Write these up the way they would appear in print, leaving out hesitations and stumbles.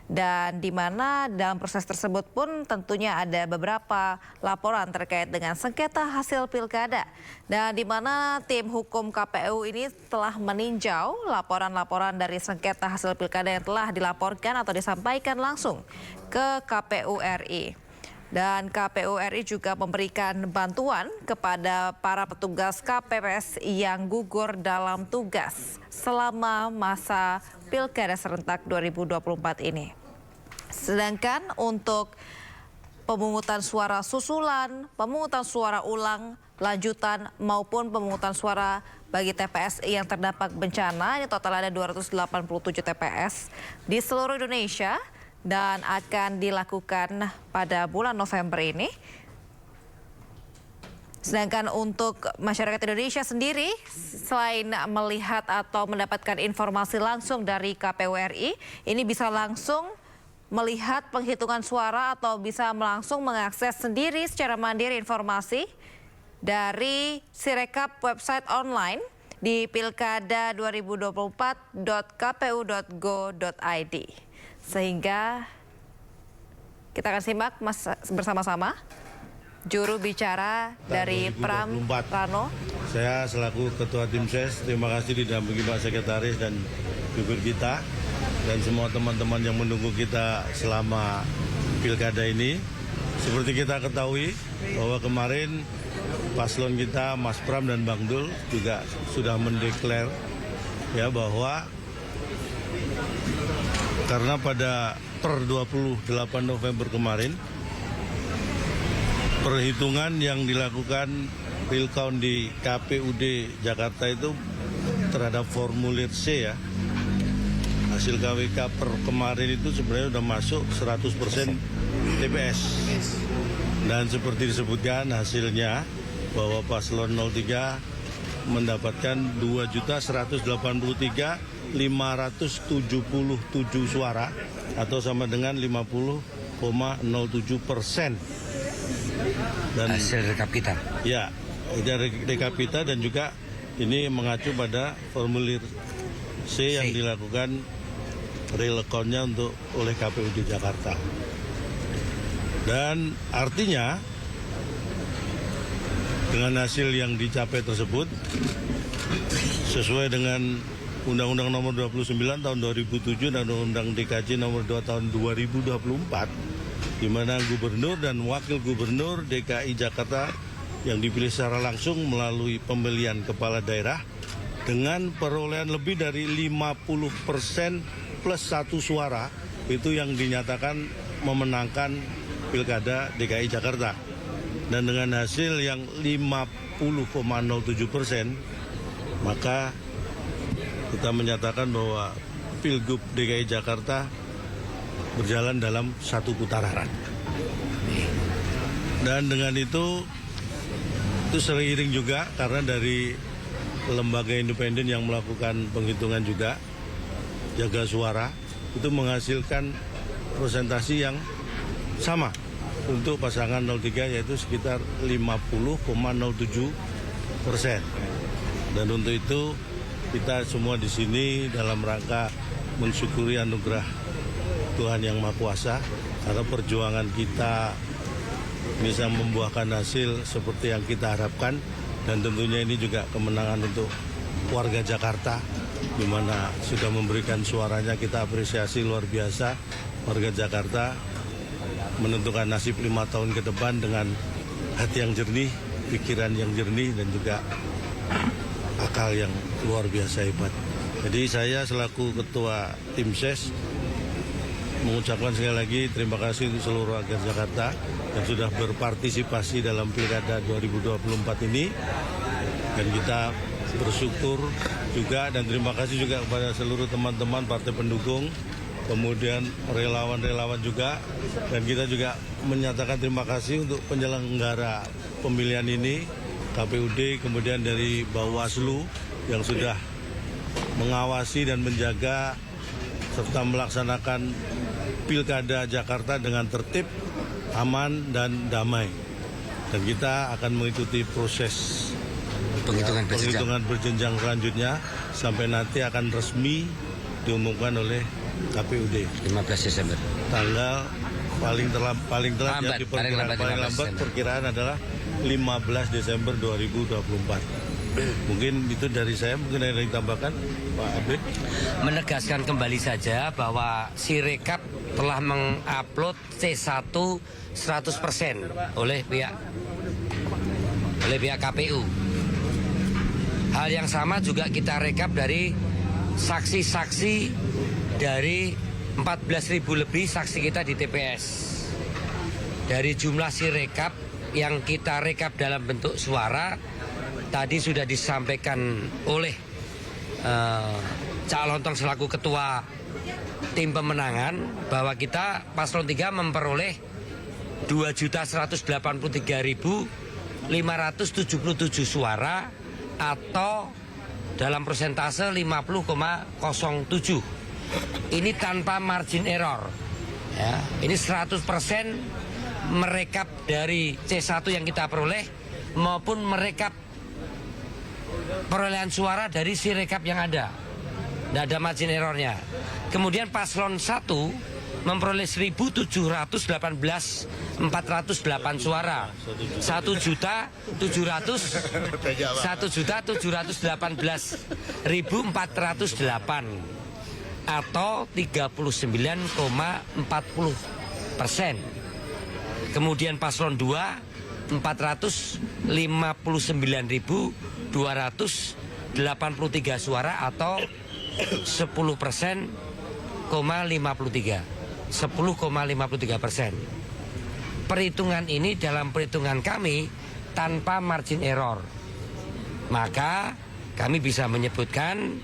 Dan di mana dalam proses tersebut pun tentunya ada beberapa laporan terkait dengan sengketa hasil pilkada. Dan di mana tim hukum KPU ini telah meninjau laporan-laporan dari sengketa hasil pilkada yang telah dilaporkan atau disampaikan langsung ke KPU RI. Dan KPU RI juga memberikan bantuan kepada para petugas KPPS yang gugur dalam tugas selama masa Pilkada serentak 2024 ini. Sedangkan untuk pemungutan suara susulan, pemungutan suara ulang, lanjutan maupun pemungutan suara bagi TPS yang terdampak bencana, ini total ada 287 TPS di seluruh Indonesia. Dan akan dilakukan pada bulan November ini. Sedangkan untuk masyarakat Indonesia sendiri, selain melihat atau mendapatkan informasi langsung dari KPU RI, ini bisa langsung melihat penghitungan suara atau bisa langsung mengakses sendiri secara mandiri informasi dari Sirekap website online di pilkada2024.kpu.go.id. Sehingga kita akan simak bersama-sama juru bicara dari Pram Rano. Saya selaku Ketua Tim Ses, terima kasih didampingi Pak Sekretaris dan jubir kita dan semua teman-teman yang menunggu kita selama pilkada ini. Seperti kita ketahui bahwa kemarin paslon kita Mas Pram dan Bang Dul juga sudah mendeklar ya bahwa karena pada per 28 November kemarin perhitungan yang dilakukan real count di KPUD Jakarta itu terhadap formulir C ya, hasil KWK per kemarin itu sebenarnya sudah masuk 100% TPS. Dan seperti disebutkan hasilnya bahwa paslon 03 mendapatkan 2.183.577 suara atau sama dengan 50,07%. Dan hasil rekap kita. Ya, dari rekap kita dan juga ini mengacu pada formulir C yang dilakukan real count-nya oleh KPUD Jakarta. Dan artinya dengan hasil yang dicapai tersebut sesuai dengan Undang-Undang Nomor 29 Tahun 2007 dan Undang-Undang DKJ Nomor 2 Tahun 2024, di mana gubernur dan wakil gubernur DKI Jakarta yang dipilih secara langsung melalui pemilihan kepala daerah dengan perolehan lebih dari 50% plus 1 suara itu yang dinyatakan memenangkan Pilkada DKI Jakarta. Dan dengan hasil yang 50,07%, maka kita menyatakan bahwa Pilgub DKI Jakarta berjalan dalam satu putaran. Dan dengan itu seiring juga karena dari lembaga independen yang melakukan penghitungan juga, Jaga Suara, itu menghasilkan presentasi yang sama untuk pasangan 03 yaitu sekitar 50,07%. Dan untuk itu kita semua di sini dalam rangka mensyukuri anugerah Tuhan Yang Maha Kuasa karena perjuangan kita bisa membuahkan hasil seperti yang kita harapkan, dan tentunya ini juga kemenangan untuk warga Jakarta di mana sudah memberikan suaranya. Kita apresiasi luar biasa warga Jakarta menentukan nasib 5 tahun ke depan dengan hati yang jernih, pikiran yang jernih, dan juga akal yang luar biasa hebat. Jadi saya selaku Ketua Tim Ses mengucapkan sekali lagi terima kasih untuk seluruh warga Jakarta yang sudah berpartisipasi dalam Pilkada 2024 ini. Dan kita bersyukur juga dan terima kasih juga kepada seluruh teman-teman partai pendukung, kemudian relawan-relawan juga, dan kita juga menyatakan terima kasih untuk penyelenggara pemilihan ini, KPUD, kemudian dari Bawaslu yang sudah mengawasi dan menjaga serta melaksanakan Pilkada Jakarta dengan tertib, aman, dan damai. Dan kita akan mengikuti proses penghitungan berjenjang selanjutnya sampai nanti akan resmi diumumkan oleh KPUD. 15 Desember. Tanggal paling telat Lambat, ya, paling lambat paling 15 lambat Desember. perkiraan adalah 15 Desember 2024. Mungkin itu dari saya, mungkin ada yang ditambahkan Pak Abid. Menegaskan kembali saja bahwa Sirekap telah mengupload C1 100% oleh pihak KPU. Hal yang sama juga kita rekap dari saksi-saksi dari 14.000 lebih saksi kita di TPS. Dari jumlah Sirekap yang kita rekap dalam bentuk suara, tadi sudah disampaikan oleh Cak Lontong selaku ketua tim pemenangan bahwa kita paslon 3 memperoleh 2.183.577 suara atau dalam persentase 50,07. Ini tanpa margin error. Ya, ini 100% merekap dari C1 yang kita peroleh maupun merekap perolehan suara dari Sirekap yang ada. Tidak ada margin errornya. Kemudian paslon 1 memperoleh 1.718.408 suara. 1.718.408 atau 39,40%. Kemudian paslon 2 459.283 suara atau 10,53%. Perhitungan ini dalam perhitungan kami tanpa margin error. Maka kami bisa menyebutkan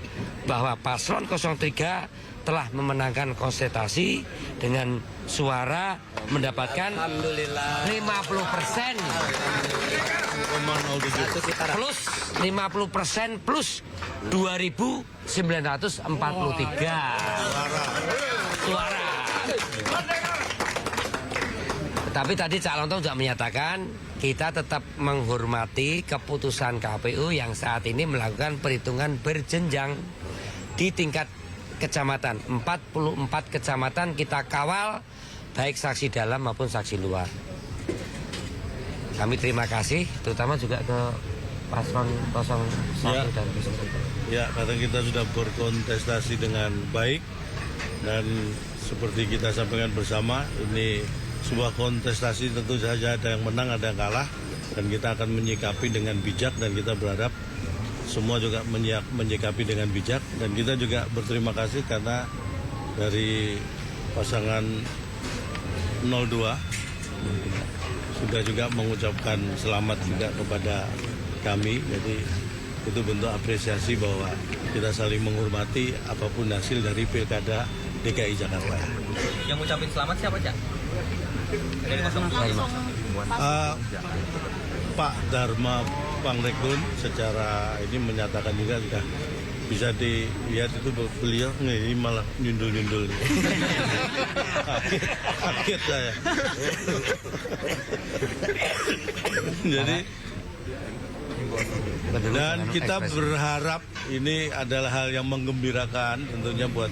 bahwa paslon 03 telah memenangkan konsultasi dengan suara mendapatkan 50% plus 50% plus 2.943 suara. Tetapi tadi Cak Lontong juga menyatakan kita tetap menghormati keputusan KPU yang saat ini melakukan perhitungan berjenjang di tingkat kecamatan. 44 kecamatan kita kawal baik saksi dalam maupun saksi luar. Kami terima kasih terutama juga ke paslon 01 Ya. dan 03. Ya, karena kita sudah berkontestasi dengan baik dan seperti kita sampaikan bersama, ini sebuah kontestasi tentu saja ada yang menang, ada yang kalah, dan kita akan menyikapi dengan bijak dan kita berharap semua juga menyikapi dengan bijak, dan kita juga berterima kasih karena dari pasangan 02 sudah juga mengucapkan selamat juga kepada kami. Jadi itu bentuk apresiasi bahwa kita saling menghormati apapun hasil dari Pilkada DKI Jakarta. Yang ngucapin selamat siapa, Cak? Dari Pak Dharma Pangrekun secara ini menyatakan juga sudah bisa dilihat itu beliau ini malah nyundul-nyundul. Kaget saya. Jadi dan kita berharap ini adalah hal yang menggembirakan tentunya buat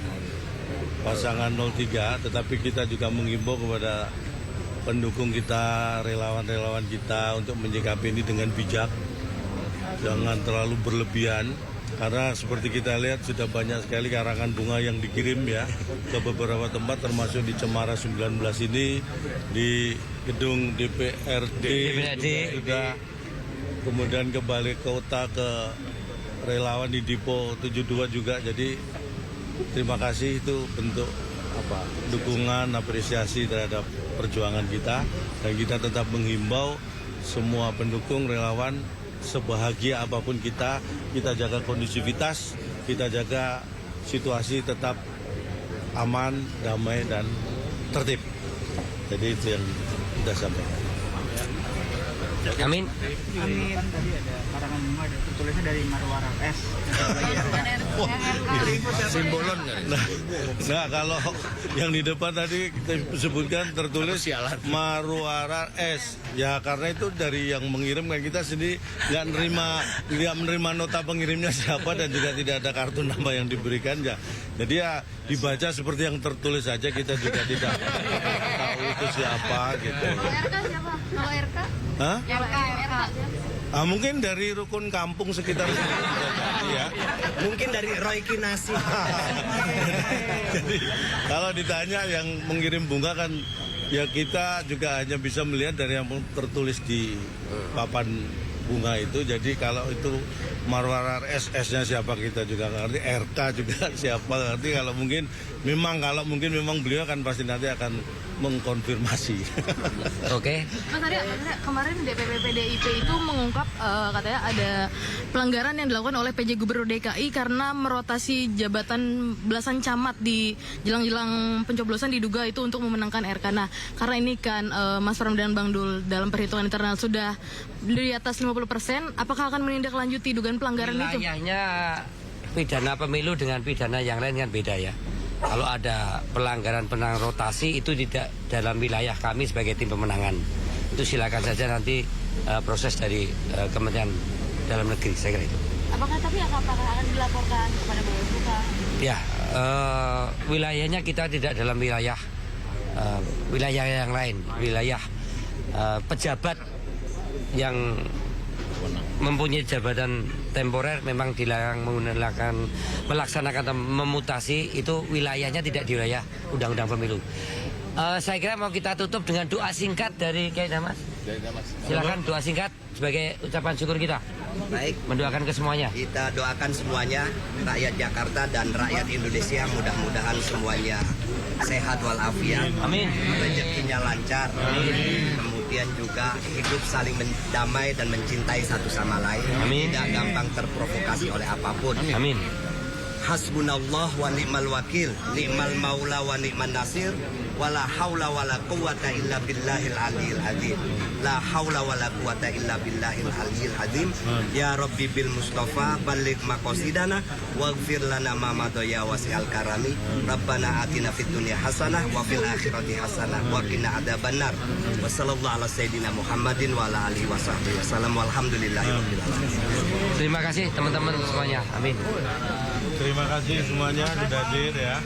pasangan 03, tetapi kita juga mengimbau kepada pendukung kita, relawan-relawan kita untuk menyikapi ini dengan bijak, jangan terlalu berlebihan, karena seperti kita lihat sudah banyak sekali karangan bunga yang dikirim ya ke beberapa tempat, termasuk di Cemara 19 ini, di gedung DPRD juga, kemudian ke Balai Kota, ke relawan di Dipo 72 juga. Jadi terima kasih, itu bentuk dukungan, apresiasi terhadap perjuangan kita, dan kita tetap menghimbau semua pendukung relawan sebahagia apapun kita jaga kondusivitas, kita jaga situasi tetap aman, damai dan tertib. Jadi itu yang kita sampaikan. Amin. Amin. Tadi ada karangan bunga ada tulisnya dari Marwara S. Simbolon kan? Nah, kalau yang di depan tadi kita sebutkan tertulis Marwara S. Ya karena itu dari yang mengirim kan, kita sendiri nggak menerima nota pengirimnya siapa dan juga tidak ada kartu nama yang diberikan ya. Jadi ya dibaca seperti yang tertulis saja, kita juga tidak tahu itu siapa gitu. Kalau RK siapa? Kalau RK? Hah? RK. Mungkin dari rukun kampung sekitar sini bisa jadi ya. Mungkin dari Roy Kinasi. Jadi kalau ditanya yang mengirim bunga kan ya kita juga hanya bisa melihat dari yang tertulis di papan bunga itu. Jadi kalau itu Marwara SS-nya siapa kita juga nggak ngerti, RK juga siapa ngerti. Kalau mungkin memang beliau kan pasti nanti akan mengkonfirmasi. Oke. Mas Arya, kemarin DPP PDIP itu mengungkap katanya ada pelanggaran yang dilakukan oleh PJ Gubernur DKI karena merotasi jabatan belasan camat di jelang-jelang pencoblosan, diduga itu untuk memenangkan RK. Nah, karena ini kan Mas Pram dan Bang Dul dalam perhitungan internal sudah di atas 50%, apakah akan menindaklanjuti dugaan pelanggaran itu? Wilayahnya pidana pemilu dengan pidana yang lain kan beda ya. Kalau ada pelanggaran rotasi itu tidak dalam wilayah kami sebagai tim pemenangan. Itu silakan saja nanti proses dari Kementerian Dalam Negeri, saya kira itu. Apakah akan dilaporkan kepada Bawaslu? Ya, wilayahnya kita tidak dalam wilayah yang lain, wilayah pejabat yang mempunyai jabatan temporer memang dilarang melaksanakan atau memutasi, itu wilayahnya tidak di wilayah undang-undang pemilu. Saya kira mau kita tutup dengan doa singkat dari Kiai Damas. Silakan doa singkat sebagai ucapan syukur kita. Baik, Mendoakan ke semuanya. kita doakan semuanya, rakyat Jakarta dan rakyat Indonesia, mudah-mudahan semuanya sehat walafiat. Amin. Rezekinya lancar. Kemudian juga hidup saling damai dan mencintai satu sama lain. Amin. Tidak gampang terprovokasi oleh apapun. Amin. Hasbunallah wa ni'mal wakil, ni'mal maula wa ni'man nasir, wala haula wala quwata illa billahil aliyil azim. La haula wala quwata illa billahil aliyil azim. Ya Rabbi bil Mustafa balligh maqasidana waghfir lana ma madaya wasi'al karami. Rabbana atina fid dunya hasanah wa fil akhirati hasanah wa qina adzabannar. Wa sallallahu ala sayyidina Muhammadin wa ala alihi wasahbihi wasallam walhamdulillahi rabbil alamin. Terima kasih teman-teman semuanya. Amin. Terima kasih semuanya sudah hadir ya.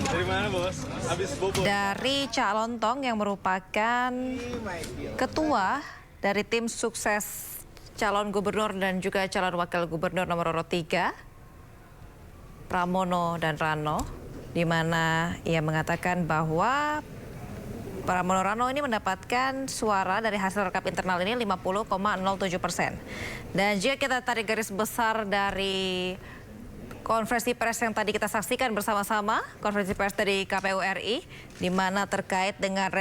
Dari mana bos? Habis bobo. Dari Cak Lontong yang merupakan ketua dari tim sukses calon gubernur dan juga calon wakil gubernur nomor urut 3, Pramono dan Rano, di mana ia mengatakan bahwa Pramono Rano ini mendapatkan suara dari hasil rekap internal ini 50,07%. Dan jika kita tarik garis besar dari konferensi pers yang tadi kita saksikan bersama-sama, konferensi pers dari KPU RI, di mana terkait dengan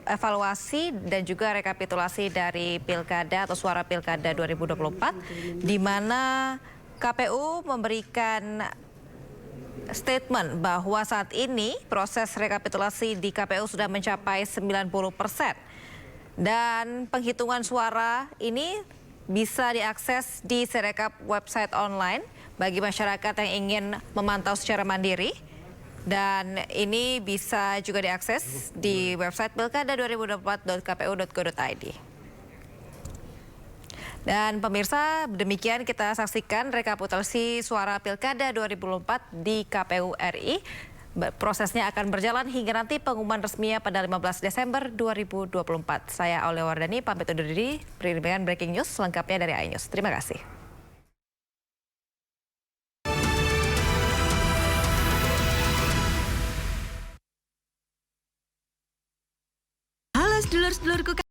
evaluasi dan juga rekapitulasi dari Pilkada atau suara Pilkada 2024, di mana KPU memberikan statement bahwa saat ini proses rekapitulasi di KPU sudah mencapai 90%. Dan penghitungan suara ini bisa diakses di Sirekap website online bagi masyarakat yang ingin memantau secara mandiri. Dan ini bisa juga diakses di website pilkada2024.kpu.go.id. Dan pemirsa, demikian kita saksikan rekapitulasi suara Pilkada 2024 di KPU RI. Prosesnya akan berjalan hingga nanti pengumuman resminya pada 15 Desember 2024. Saya Aulia Wardani, pamit undur diri, beri dengan breaking news selengkapnya dari iNews. Terima kasih. Halo sedulur-sedulurku.